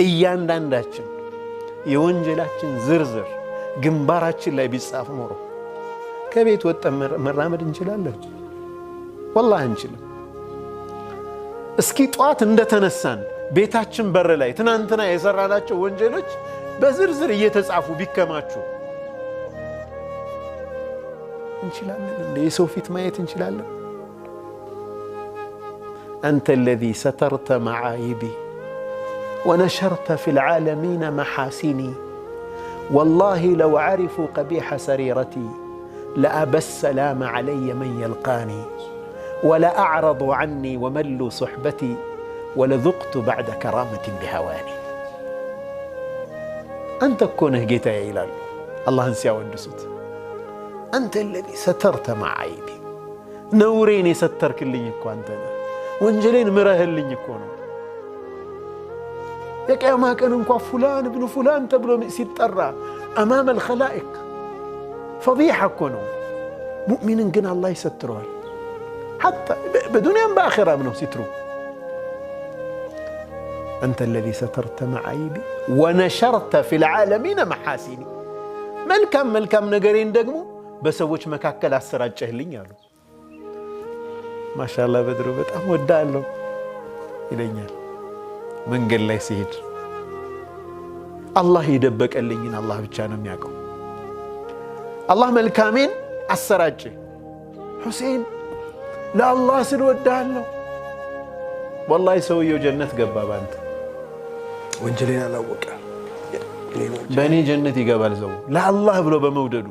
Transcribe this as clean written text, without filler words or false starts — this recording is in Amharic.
እያንዳንዳችን የወንጀላችን ዝርዝር ግንባራችን ላይ ቢጻፍ ኖሮ ከቤት ወጥተን መራመድ እንችላለን? ወላሂ አንችልም። እስኪ ጧት እንደተነሳን ቤታችን በር ላይ ትናንትና የሰራናቸው ወንጀሎች በዝርዝር እየተጻፉ ቢከማቹ እንችላለን? እንደ የሰው ፊት ማየት እንችላለን? أنت الذي سترت معايبي ونشرت في العالمين محاسني والله لو عرفوا قبيح سريرتي لأبى السلام علي من يلقاني ولا أعرضوا عني وملوا صحبتي ولذقت بعد كرامة بهواني. أنت كونه جيتا يا إلال الله انسيا وندسوت. أنت الذي سترت معايبي نوريني سترك اللي يكو أنتنا ወንጀሌን ምረህልኝ እኮ ነው። የቂያማ ቀን እንኳን ፉላን ብኑ ፉላን ተብሎ ሲጠራ አማመ الخلائق ፈዲሐ እኮ ነው። ሙእሚንን ግን አላህ ይሰትረዋል። حتى በዱንያም በአኺራም ነው ሲትሩ። أنت الذي سترت معايبي ونشرت في العالمين محاسني መልካም ነገሬን ደግሞ በሰዎች መካከል አሰራጨህልኝ አሉ። ማሻአላህ በድሩ በጣም ወዳለሁ ይለኛል መንገድ ላይ ሲሄድ። አላህ ይደበቀልኝን አላህ ብቻ ነው የሚያውቀው። አላህ መልካሜን አሰራጨ። ሁሴን ለአላህ ስል ወዳለሁ። ወላሂ ሰውየው ጀነት ገባ ባንተ ወንጀሌን አላወቀ። በእኔ ጀነት ይገባል ሰው ለአላህ ብሎ በመውደዱ